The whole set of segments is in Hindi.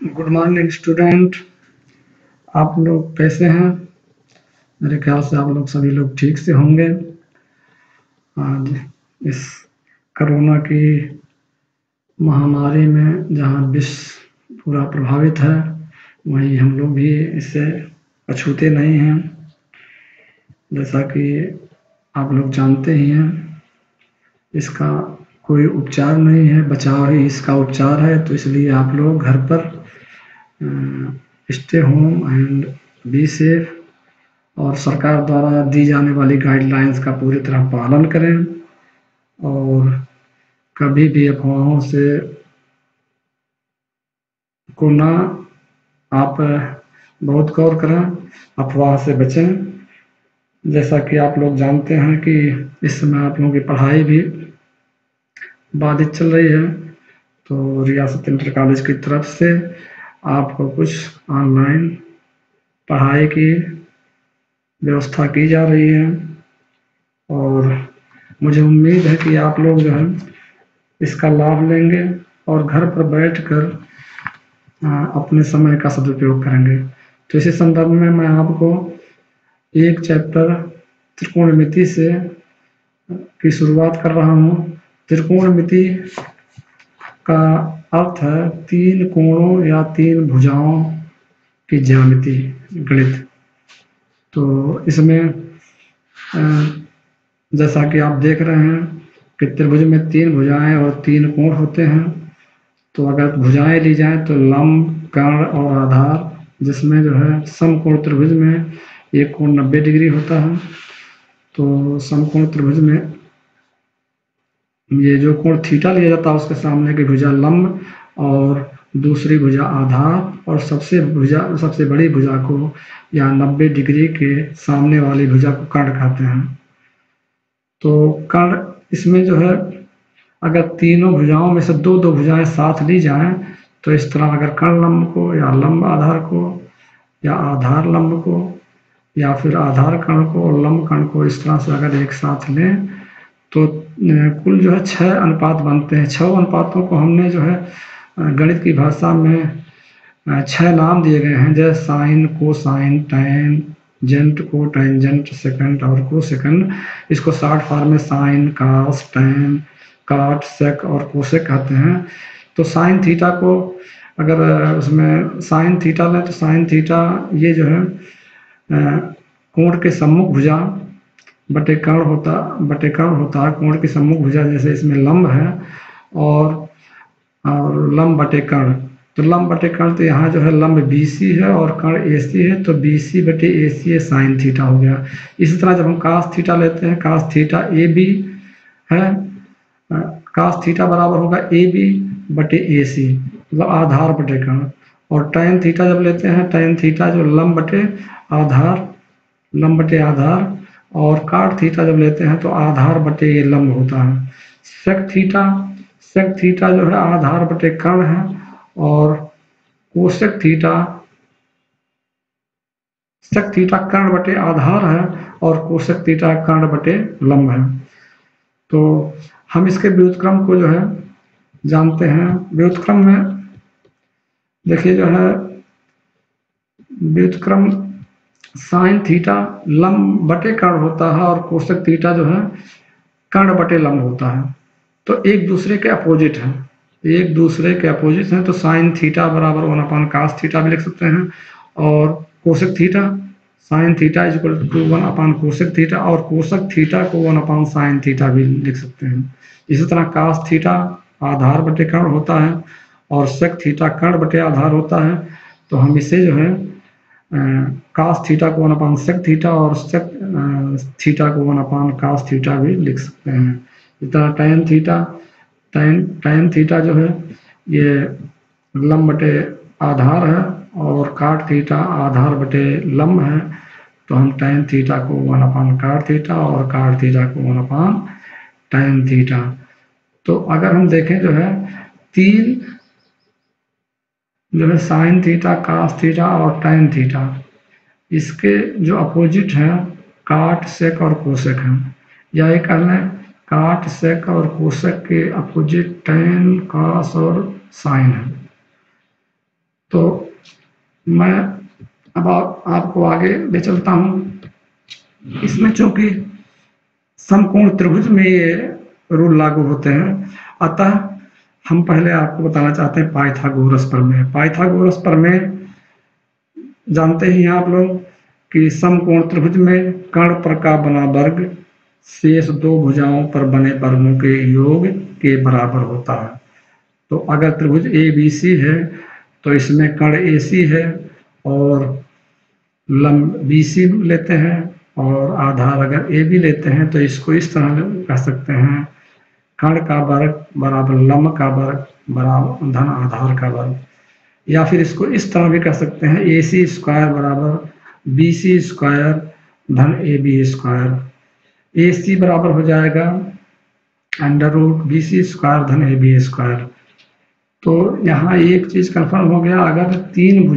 Good morning student. आप लोग कैसे हैं? मेरे ख्याल से आप लोग सभी लोग ठीक से होंगे। आज इस कोरोना की महामारी में जहां विश्व पूरा प्रभावित है, वहीं हम लोग भी इससे अछूते नहीं हैं। जैसा कि आप लोग जानते ही हैं, इसका कोई उपचार नहीं है, बचाव ही इसका उपचार है। तो इसलिए आप लोग घर पर stay home and be safe और सरकार द्वारा दी जाने वाली गाइडलाइंस का पूरी तरह पालन करें और कभी भी अफवाहों से को ना आप बहुत गौर करें, अफवाह से बचें। जैसा कि आप लोग जानते हैं कि इस समय आप लोगों की पढ़ाई भी बाधित चल रही है, तो रियासत इंटर कॉलेज की तरफ से आपको कुछ ऑनलाइन पढ़ाई की व्यवस्था की जा रही है और मुझे उम्मीद है कि आप लोग जो है इसका लाभ लेंगे और घर पर बैठकर अपने समय का सदुपयोग करेंगे। तो इसी संदर्भ में मैं आपको एक चैप्टर त्रिकोणमिति से की शुरुआत कर रहा हूँ। त्रिकोणमिति का अर्थ है तीन कोणों या तीन भुजाओं की ज्यामिति गणित। तो इसमें जैसा कि आप देख रहे हैं कि त्रिभुज में तीन भुजाएं और तीन कोण होते हैं। तो अगर भुजाएं ली जाएं तो लंब, कर्ण और आधार, जिसमें जो है समकोण त्रिभुज में एक कोण 90 डिग्री होता है। तो समकोण त्रिभुज में ये जो कोण थीटा लिया जाता है, उसके सामने की भुजा लंब और दूसरी भुजा आधार और सबसे बड़ी भुजा को या 90 डिग्री के सामने वाली भुजा को कर्ण कहते हैं। तो कर्ण इसमें जो है अगर तीनों भुजाओं में से दो दो भुजाएं साथ ली जाएं, तो इस तरह अगर कर्ण लंब को या लंब आधार को या आधार लंब को या फिर आधार कर्ण को और लंब कर्ण को इस तरह से अगर एक साथ लें तो कुल जो है 6 अनुपात बनते हैं। 6 अनुपातों को हमने जो है गणित की भाषा में 6 नाम दिए गए हैं, जैसे साइन, कोसाइन, टैन, जेंट को टेंजेंट, सेकंड और कोसेकंड। इसको शॉर्ट फॉर्म में साइन, कॉस, टैन, कॉट, सेक और कोसेक कहते हैं। तो साइन थीटा को अगर उसमें साइन थीटा लें तो साइन थीटा ये जो है कोण के सम्मुख भुजा बटे कर्ण होता है। कोण की सम्मुख भुजा जैसे इसमें लंब है और लंब बटे कर्ण। तो लंब बटे कर्ण, तो यहाँ जो है लंब BC है और कर्ण AC है, तो BC बटे AC ये साइन थीटा हो गया। इसी तरह जब हम कास थीटा लेते हैं, कास थीटा AB है, कास थीटा बराबर होगा AB बटे AC, मतलब आधार बटे कर्ण। और टैन थीटा जब लेते हैं, टैन थीटा जो लंब बटे आधार और काट थीटा जब लेते हैं तो आधार बटे ये लंब होता है। सेक थीटा जो है आधार बटे कर्ण है और कोसेक थीटा कर्ण बटे आधार है और कोसेक थीटा कर्ण बटे लंब है। तो हम इसके व्युत्क्रम को जो है जानते हैं। व्युत्क्रम में देखिए जो है व्युत्क्रम साइन थीटा लंब बटे कर्ण होता है और कोसेक थीटा जो है कर्ण बटे लंब होता है। तो एक दूसरे के अपोजिट हैं। तो साइन थीटा बराबर 1/cos थीटा भी लिख सकते हैं और cosec theta sine theta is equal to 1/कोसेक थीटा और कोसेक थीटा को 1/साइन थीटा भी लिख सकते हैं। इसी तरह कास थीटा आधार बटे कर्ण होता है और सेक थीटा कर्ण बटे आधार होता है। तो हम इसे जो है कास थीटा को 1/सेक थीटा और सेक थीटा को 1/cos थीटा भी लिख सकते हैं। इस तरह टैन थीटा जो है ये लंब बटे आधार है और काट थीटा आधार बटे लंब है। तो हम टैन थीटा को 1/काट थीटा और काट थीटा को 1/टैन थीटा। तो अगर हम देखें जो है तीन जो है साइन थीटा, कास थीटा और टैन थीटा, इसके जो अपोजिट हैं काट, सेक और कोसेक हैं। या एक कह लें काट, सेक और कोसेक के अपोजिट टैन, कास और साइन है। तो मैं अब आपको आगे ले चलता हूँ। इसमें चूंकि समकोण त्रिभुज में ये रूल लागू होते हैं, अतः हम पहले आपको बताना चाहते हैं पाइथागोरस प्रमेय। पाइथागोरस प्रमेय जानते ही हैं आप लोग कि समकोण त्रिभुज में कर्ण पर का बना वर्ग शेष दो भुजाओं पर बने वर्गों के योग के बराबर होता है। तो अगर त्रिभुज ए बी सी है तो इसमें कर्ण ए सी है और लंब बी सी लेते हैं, और आधार अगर ए बी लेते हैं तो इसको इस तरह कह सकते हैं, कर्ण का वर्ग बराबर लंब का वर्ग बराबर धन आधार का वर्ग। या फिर इसको इस तरह भी कह सकते हैं, ए सी स्क्वायर बराबर बी सी स्क्वायर धन A B square. A C बराबर हो जाएगा under root B C square धन ए बी स्क्वायर। तो यहाँ एक चीज कंफर्म हो गया, अगर तीन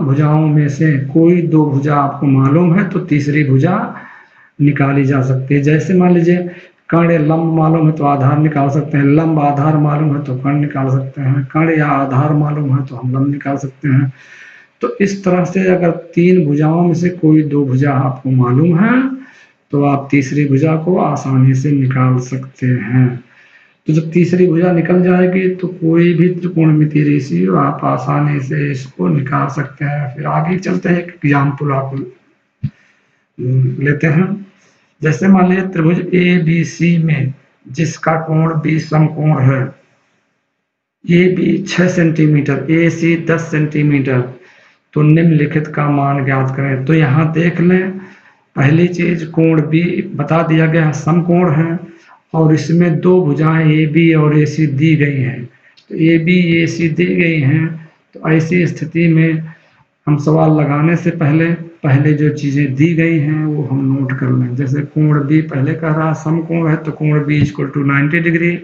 भुजाओं में से कोई दो भुजा आपको मालूम है तो तीसरी भुजा निकाली जा सकती है। जैसे मान लीजिए कर्ण लंब मालूम है तो आधार निकाल सकते हैं, लंब आधार मालूम है तो कर्ण निकाल सकते हैं, कर्ण या आधार मालूम है तो हम लंब निकाल सकते हैं। तो इस तरह से अगर तीन भुजाओं में से कोई दो भुजा आपको मालूम है तो आप तीसरी भुजा को आसानी से निकाल सकते हैं। तो जब तीसरी भुजा निकल जाएगी तो कोई भी त्रिकोणमितीय रेशियो आप आसानी से इसको निकाल सकते हैं। फिर आगे चलते हैं, एक एग्जाम्पल आप लेते हैं। जैसे मान लीजिए त्रिभुज ए बी सी में जिसका कोण बी समकोण है, A B 6 centimetre A C 10 centimetre, तो निम्नलिखित का मान ज्ञात करें। तो यहाँ देख लें, पहली चीज कोण बी बता दिया गया है, समकोण है और इसमें दो भुजाएं ए बी और ए सी दी गई हैं। तो ए बी ए सी दी गई हैं, तो ऐसी स्थिति में हम सवाल लगाने से पहले जो चीजें दी गई हैं वो हम नोट कर लें। जैसे कोण बी पहले कह रहा समकोण है तो कोण बी इक्वल टू 90 डिग्री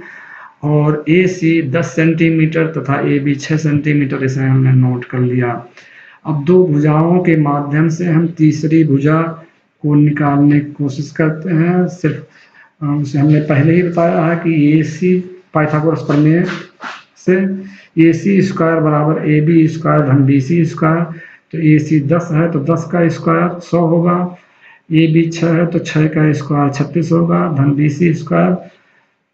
और ए सी 10 सेंटीमीटर तथा ए बी 6 सेंटीमीटर, इसे हमने नोट कर लिया। अब दो भुजाओं के माध्यम से हम तीसरी भुजा को निकालने की कोशिश करते हैं। सिर्फ उसे हमने पहले ही बताया है कि ए सी पाइथागोरस प्रमेय से ए सी स्क्वायर बराबर ए बी स्क्वायर धन बी सी स्क्वायर। तो ए सी 10 है तो 10 का स्क्वायर 100 होगा, ए बी 6 है तो 6 का स्क्वायर 36 होगा धन बी सी स्क्वायर।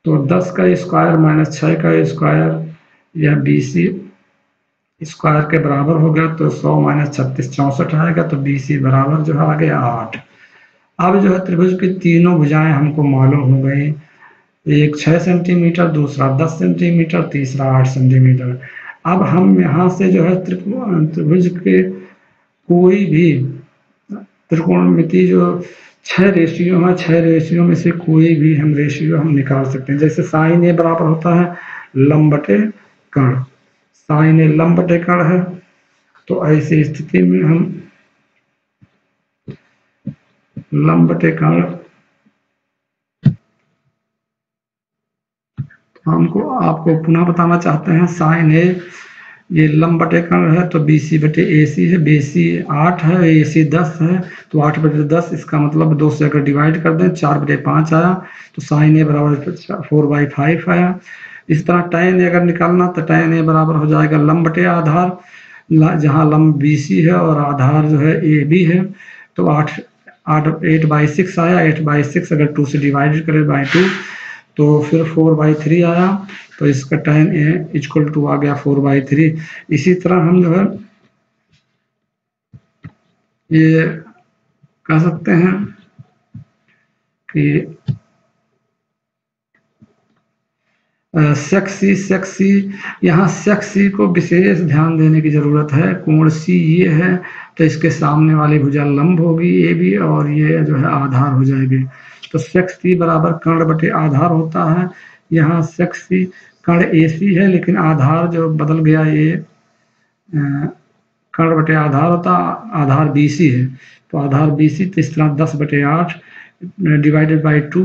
तो 10 का स्क्वायर माइनस 6 का स्क्वायर यह बी सी स्क्वायर के बराबर हो गया, तो 100 माइनस 36 64 आएगा। तो बी सी बराबर जो है आ गया 8। अब जो है त्रिभुज की तीनों भुजाएं हमको मालूम हो गई, एक 6 सेंटीमीटर, दूसरा 10 सेंटीमीटर, तीसरा 8 सेंटीमीटर। अब हम यहाँ से जो है त्रिभुज के कोई भी त्रिकोणमिति जो 6 रेशियो है, 6 रेशियो में से कोई भी हम रेशियो हम निकाल सकते हैं। जैसे साइन ए बराबर होता है लंब बटे कर्ण, साइन ए लंब बटे कर्ण है। तो ऐसी स्थिति में हम लंब बटे कर्ण, हमको आपको पुनः बताना चाहते हैं, साइन ए ये लंब बटे कर्ण है तो बी सी बटे ए सी है, बी सी 8 है, ए सी 10 है, तो 8 बटे 10, इसका मतलब 2 से अगर डिवाइड कर दें 4 बटे 5 आया, तो साइन ए बराबर 4/5 आया। इस तरह टैन ए अगर निकालना तो टैन ए बराबर हो जाएगा लंब बटे आधार, जहाँ लंब बी सी है और आधार जो है ए बी है। तो 8/6 आया, 8/6 अगर 2 से डिवाइड करें बाई 2 तो फिर 4/3 आया, तो इसका टैन ए इक्वल टू आ गया 4/3। इसी तरह हम जो है ये कह सकते हैं कि सेक सी, यहाँ सेक सी को विशेष ध्यान देने की जरूरत है। कोण सी ये है तो इसके सामने वाली भुजा लंब होगी ए बी और ये जो है आधार हो जाएगी। तो सेक सी बराबर कर्ण बटे आधार होता है। यहाँ सेक सी कर्ण ए सी है लेकिन आधार जो बदल गया, ये कर्ण बटे आधार होता, आधार बी सी है। तो आधार बी सी, तो इस तरह 10/8 डिवाइडेड बाई 2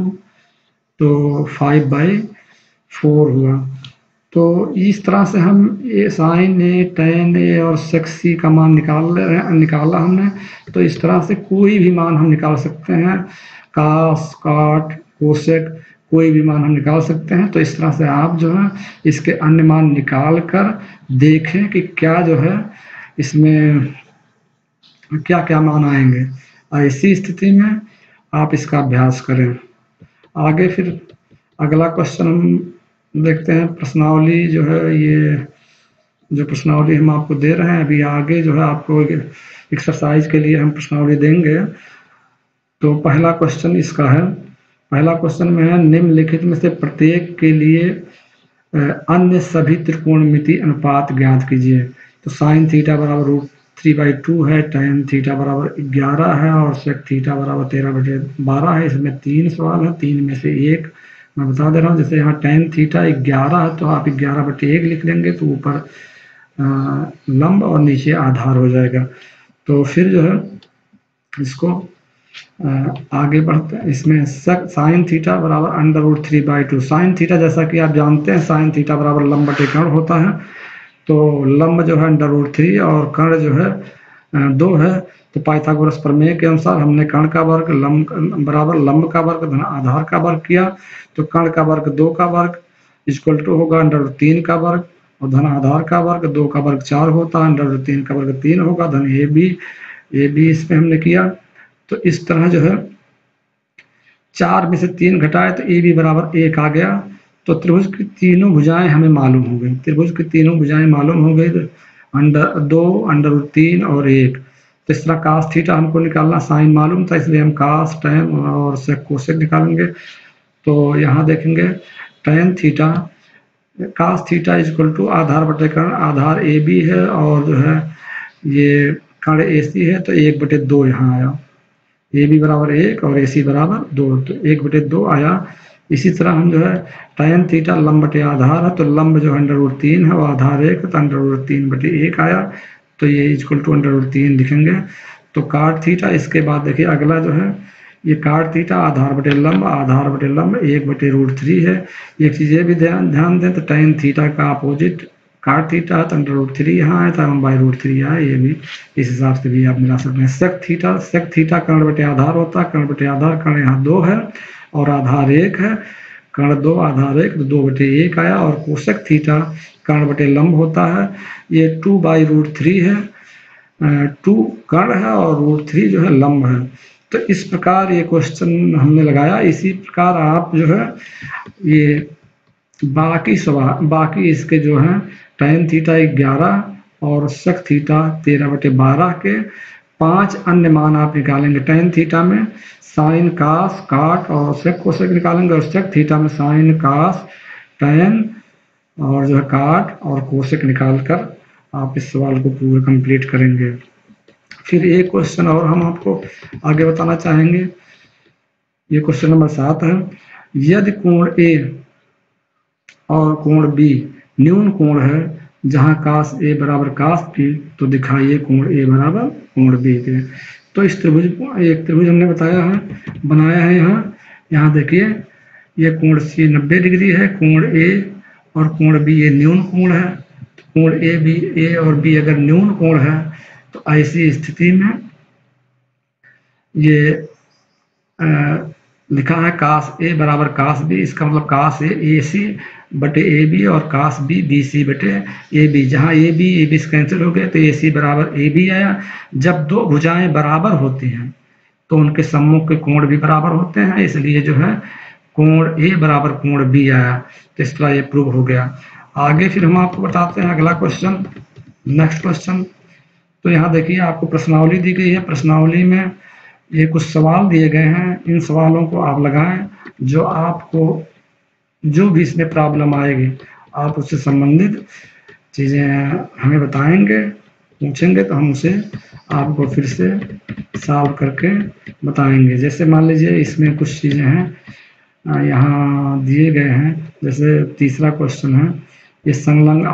तो 5/4 हुआ। तो इस तरह से हम ये साइन ए, टैन ए और सेक सी का मान निकाला हमने। तो इस तरह से कोई भी मान हम निकाल सकते हैं, कास, काट, कोसेक, कोई भी मान हम निकाल सकते हैं। तो इस तरह से आप जो है इसके अन्य मान निकाल कर देखें कि क्या जो है इसमें क्या क्या मान आएंगे। ऐसी स्थिति में आप इसका अभ्यास करें। आगे फिर अगला क्वेश्चन हम देखते हैं। प्रश्नावली जो है, ये जो प्रश्नावली हम आपको दे रहे हैं अभी, आगे जो है आपको एक्सरसाइज के लिए हम प्रश्नावली देंगे। तो पहला क्वेश्चन इसका है, पहला क्वेश्चन में है निम्नलिखित में से प्रत्येक के लिए अन्य सभी त्रिकोणमिति अनुपात ज्ञात कीजिए। तो साइन थीटा बराबर √3/2 है, tan थीटा बराबर 11 है और sec थीटा बराबर 13/12 है। इसमें 3 सवाल है, 3 में से एक मैं बता दे रहा हूँ। जैसे यहाँ tan थीटा 11 है तो आप 11/1 लिख लेंगे, तो ऊपर लंब और नीचे आधार हो जाएगा। तो फिर जो है इसको आगे बढ़ते हैं। इसमें साइन थीटा बराबर √3/2। साइन थीटा जैसा कि आप जानते हैं साइन थीटा बराबर लंब बटे कर्ण होता है। तो लंब जो है √3 और कर्ण जो है 2 है। तो पाइथागोरस प्रमेय के अनुसार हमने कर्ण का वर्ग बराबर लंब का वर्ग धन आधार का वर्ग किया। तो कर्ण का वर्ग 2 का वर्ग इक्वल टू होगा √3 का वर्ग और धन आधार का वर्ग 2 का वर्ग 4 होता है, √3 का वर्ग 3 होगा, धन ए बी इसमें हमने किया। तो इस तरह जो है 4 में से 3 घटाए तो ए बी बराबर 1 आ गया। तो त्रिभुज की तीनों भुजाएं हमें मालूम हो गई। त्रिभुज की तीनों भुजाएं मालूम हो गई, 2 √3 और 1। तो इस तरह कास थीटा हमको निकालना, साइन मालूम था इसलिए हम कास टैन और सेक कोसेक निकालेंगे। तो यहाँ देखेंगे tan theta cos theta equal to आधार बटे कर्ण, आधार ए बी है और जो है ये कर्ण ए सी है, तो 1/2 यहाँ आया। ए बी बराबर 1 और ए सी बराबर 2, तो 1/2 आया। इसी तरह हम जो है tan थीटा लंब बटे आधार है, तो लंब जो है √3 है और आधार 1 तो √3/1 आया। तो ये इक्वल टू √3 लिखेंगे। तो काट थीटा, इसके बाद देखिए अगला जो है ये काट थीटा आधार बटे लंब 1/√3 है। एक चीज़ ये भी ध्यान दें, तो tan थीटा का अपोजिट काट थीटा है तो √3 यहाँ आया था, 1/√3 आया। ये भी इस हिसाब से भी आप मिला सकते हैं। सेक थीटा कर्ण बटे आधार होता है, कर्ण बटे आधार कर्ण यहाँ 2 है और आधार 1 है, कर्ण 2 आधार 1 तो 2/1 आया। और कोसेक थीटा कर्ण बटे लंब होता है, ये 2/√3 है, 2 कर्ण है और √3 जो है लंब है। तो इस प्रकार ये क्वेश्चन हमने लगाया। इसी प्रकार आप जो है ये बाकी इसके जो है tan थीटा 11 और sec थीटा 13/12 के 5 अन्य मान आप निकालेंगे। tan थीटा में साइन कास काट और sec कोसेक निकालेंगे और sec थीटा में साइन कास tan और जो है काट और कोसेक निकाल कर आप इस सवाल को पूरा कंप्लीट करेंगे। फिर एक क्वेश्चन और हम आपको आगे बताना चाहेंगे। ये क्वेश्चन नंबर 7 है। यदि कोण ए और कोण बी न्यून कोण है जहां कास ए बराबर कास बी, तो दिखाइए कोण ए बराबर कोण बी के। तो इस त्रिभुज एक त्रिभुज हमने बनाया है। यहाँ देखिए ये कोण सी 90 डिग्री है, कोण ए और कोण बी ये न्यून कोण है। तो कोण ए और बी अगर न्यून कोण है तो ऐसी स्थिति में ये लिखा है कास ए बराबर कास बी। इसका मतलब कास ए सी बटे ए बी और कास बी सी बटे ए बी। जहाँ ए बी कैंसिल हो गए तो ए सी बराबर ए बी आया। जब दो भुजाएं बराबर होती हैं तो उनके सम्मुख के कोण भी बराबर होते हैं, इसलिए जो है कोण ए बराबर कोण बी आया। तो इस तरह ये प्रूव हो गया। आगे फिर हम आपको बताते हैं अगला क्वेश्चन, नेक्स्ट क्वेश्चन। तो यहाँ देखिए आपको प्रश्नावली दी गई है। प्रश्नावली में ये कुछ सवाल दिए गए हैं, इन सवालों को आप लगाएं। जो आपको जो भी इसमें प्रॉब्लम आएगी आप उससे संबंधित चीज़ें हमें बताएंगे, पूछेंगे तो हम उसे आपको फिर से सॉल्व करके बताएंगे। जैसे मान लीजिए इसमें कुछ चीज़ें हैं यहाँ दिए गए हैं। जैसे तीसरा क्वेश्चन है, ये संलग्न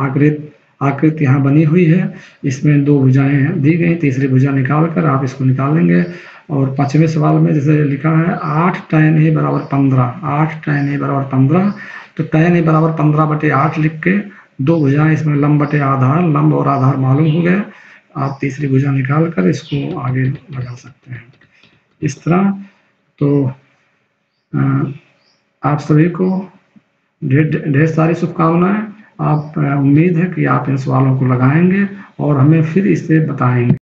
आकृति यहाँ बनी हुई है, इसमें 2 भुजाएं दी गई, तीसरी भुजा निकाल कर आप इसको निकालेंगे। और 5वें सवाल में जैसे लिखा है 8 tan a बराबर 15, 8 tan a बराबर 15। तो tan a बराबर 15/8 लिख के 2 भुजाएं इसमें लंब बटे आधार, लंब और आधार मालूम हो गए, आप तीसरी भुजा निकाल कर इसको आगे लगा सकते हैं इस तरह। तो आप सभी को ढेर ढेर सारी शुभकामनाएं। आप उम्मीद है कि आप इन सवालों को लगाएंगे और हमें फिर इसे बताएंगे।